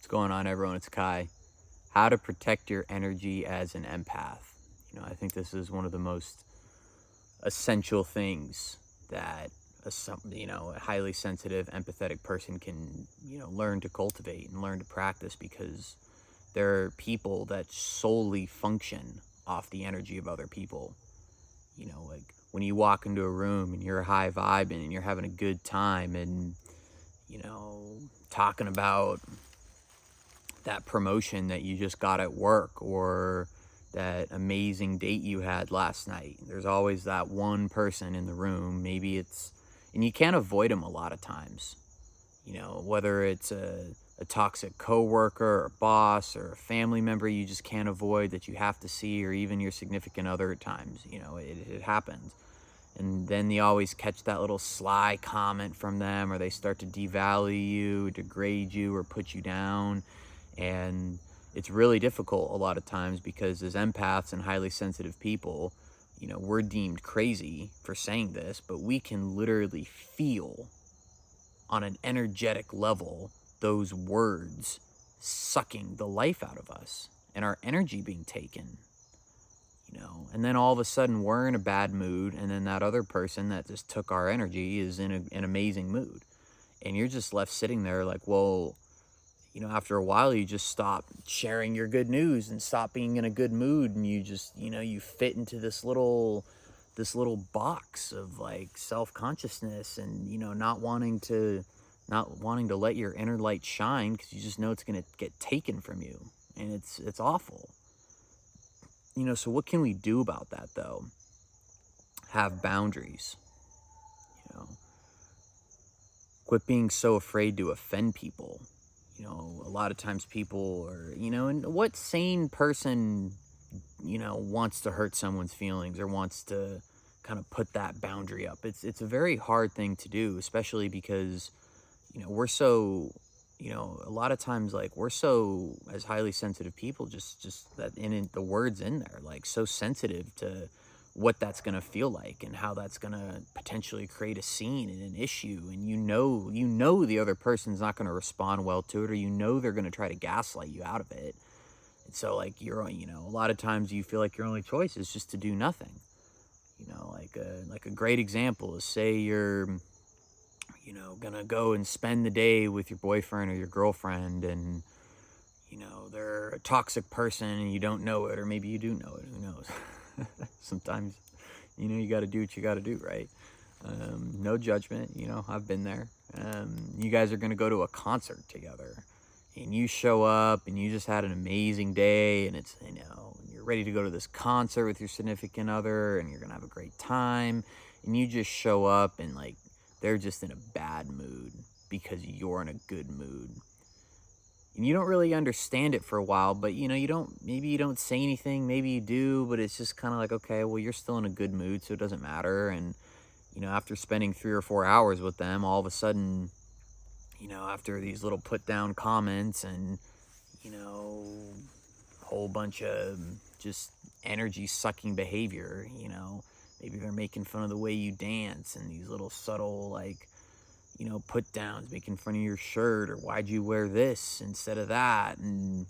going on, everyone? It's Kai. How to protect your energy as an empath. I think this is one of the most essential things that a highly sensitive, empathetic person can, learn to cultivate and learn to practice, because there are people that solely function off the energy of other people. Like when you walk into a room and you're high vibing and you're having a good time and, talking about that promotion that you just got at work or that amazing date you had last night. There's always that one person in the room. And you can't avoid them a lot of times. Whether it's a toxic coworker or boss or a family member you just can't avoid that you have to see, or even your significant other at times. It happens. And then you always catch that little sly comment from them, or they start to devalue you, degrade you, or put you down. And it's really difficult a lot of times, because as empaths and highly sensitive people, we're deemed crazy for saying this, but we can literally feel on an energetic level those words sucking the life out of us and our energy being taken. And then all of a sudden we're in a bad mood, and then that other person that just took our energy is in an amazing mood. And you're just left sitting there like, well, after a while you just stop sharing your good news and stop being in a good mood, and you just, you fit into this little box of like self-consciousness and, not wanting to let your inner light shine, because you just know it's going to get taken from you. And it's awful. So what can we do about that, though? Have boundaries. Quit being so afraid to offend people. A lot of times people are, and what sane person, wants to hurt someone's feelings or wants to kind of put that boundary up? It's a very hard thing to do, especially because, we're so, a lot of times, like, we're so, as highly sensitive people, just that the words in there, like, so sensitive to what that's going to feel like and how that's going to potentially create a scene and an issue. And the other person's not going to respond well to it, or they're going to try to gaslight you out of it. And so, like, a lot of times you feel like your only choice is just to do nothing. Like a great example is, say you're gonna go and spend the day with your boyfriend or your girlfriend, and they're a toxic person and you don't know it, or maybe you do know it, who knows. Sometimes you got to do what you got to do, right? No judgment. I've been there. You guys are gonna go to a concert together, and you show up and you just had an amazing day, and it's and you're ready to go to this concert with your significant other, and you're gonna have a great time, and you just show up and, like, they're just in a bad mood because you're in a good mood. And you don't really understand it for a while, but maybe you don't say anything, maybe you do, but it's just kind of like, okay, well, you're still in a good mood, so it doesn't matter. And, after spending 3 or 4 hours with them, all of a sudden, after these little put down comments and, a whole bunch of just energy sucking behavior, maybe they're making fun of the way you dance, and these little subtle, like, put downs, making fun of your shirt, or why'd you wear this instead of that. And,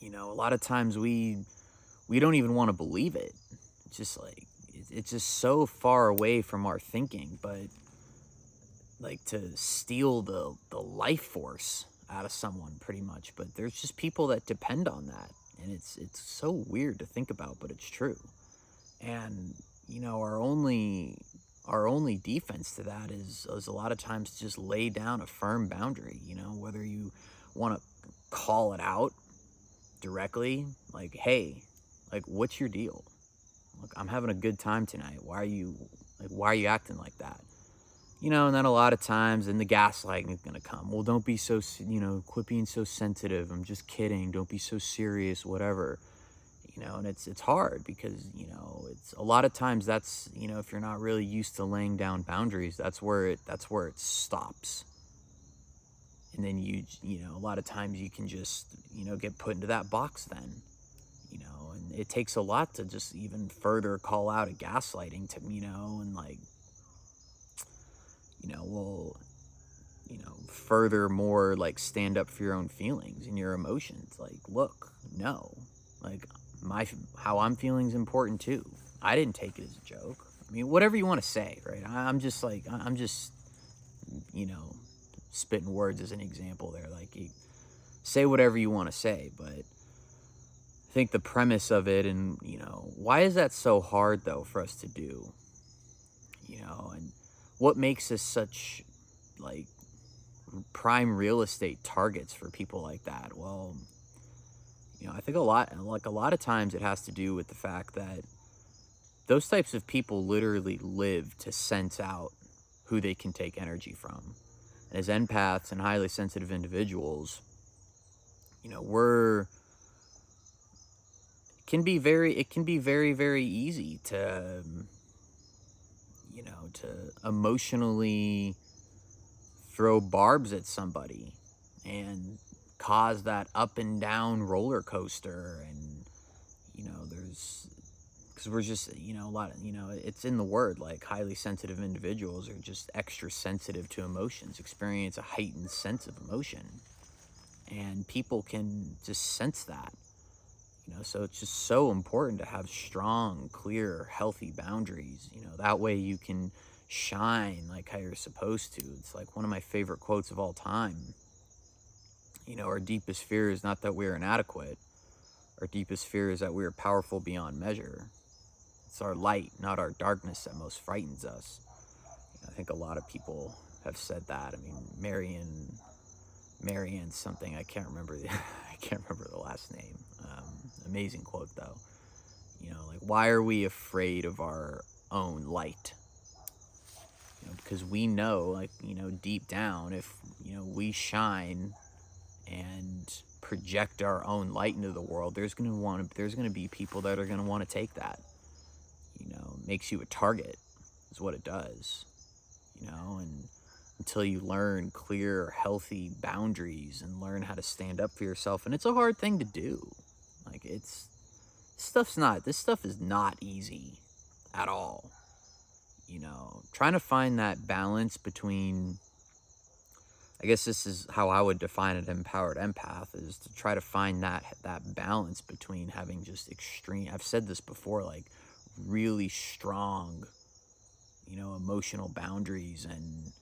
a lot of times we don't even want to believe it. It's just like, it's just so far away from our thinking, but like, to steal the life force out of someone, pretty much. But there's just people that depend on that. And it's so weird to think about, but it's true. And, our only defense to that is a lot of times to just lay down a firm boundary, whether you want to call it out directly, like, hey, like, what's your deal? Look, I'm having a good time tonight. Why are you acting like that? And then a lot of times, and the gaslighting is going to come. Well, don't be so, quit being so sensitive. I'm just kidding. Don't be so serious, whatever. And it's hard because, it's a lot of times that's, if you're not really used to laying down boundaries, that's where it stops. And then a lot of times you can just, get put into that box then, and it takes a lot to just even further call out a gaslighting to, and like, well, furthermore, like, stand up for your own feelings and your emotions. Like, look, no, like, how I'm feeling is important too. I didn't take it as a joke. I mean, whatever you want to say, right? I'm just like, I'm just, you know, spitting words as an example there. Like, you say whatever you want to say, but I think the premise of it, and, why is that so hard though for us to do? And what makes us such, like, prime real estate targets for people like that? Well, I think a lot of times it has to do with the fact that those types of people literally live to sense out who they can take energy from. And as empaths and highly sensitive individuals, it can be very, very easy to, to emotionally throw barbs at somebody and cause that up and down roller coaster. And, because we're just, a lot of, it's in the word, like, highly sensitive individuals are just extra sensitive to emotions, experience a heightened sense of emotion. And people can just sense that, so it's just so important to have strong, clear, healthy boundaries. That way you can shine like how you're supposed to. It's like one of my favorite quotes of all time. Our deepest fear is not that we are inadequate. Our deepest fear is that we are powerful beyond measure. It's our light, not our darkness, that most frightens us. I think a lot of people have said that. I mean, Marianne something, I can't remember the last name. Amazing quote though. Like, why are we afraid of our own light? Because we know, like, deep down, if, we shine and project our own light into the world, there's going to be people that are going to want to take that. Makes you a target is what it does. And until you learn clear, healthy boundaries and learn how to stand up for yourself, and it's a hard thing to do. Like, this stuff is not easy at all. Trying to find that balance between, I guess this is how I would define an empowered empath, is to try to find that balance between having just extreme, I've said this before, like, really strong, emotional boundaries and,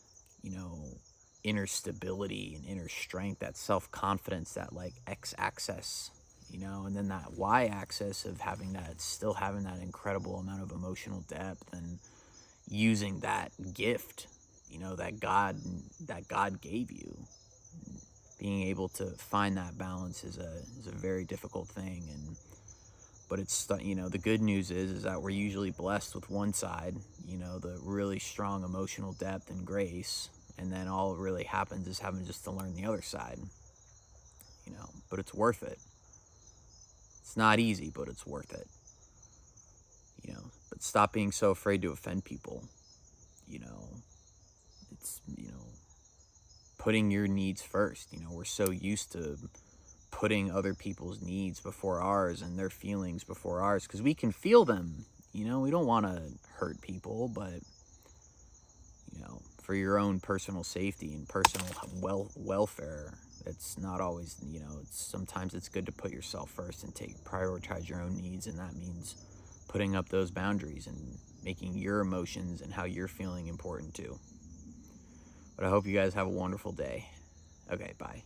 inner stability and inner strength, that self-confidence, that, like, x-axis, and then that y-axis of still having that incredible amount of emotional depth and using that gift, that God gave you. Being able to find that balance is a very difficult thing. But it's, the good news is that we're usually blessed with one side, the really strong emotional depth and grace, and then all that really happens is having just to learn the other side, but it's worth it. It's not easy, but it's worth it, but stop being so afraid to offend people. It's, putting your needs first. We're so used to putting other people's needs before ours and their feelings before ours because we can feel them. We don't want to hurt people, but, for your own personal safety and personal welfare, it's not always, sometimes it's good to put yourself first and prioritize your own needs, and that means putting up those boundaries and making your emotions and how you're feeling important too. But I hope you guys have a wonderful day. Okay, bye.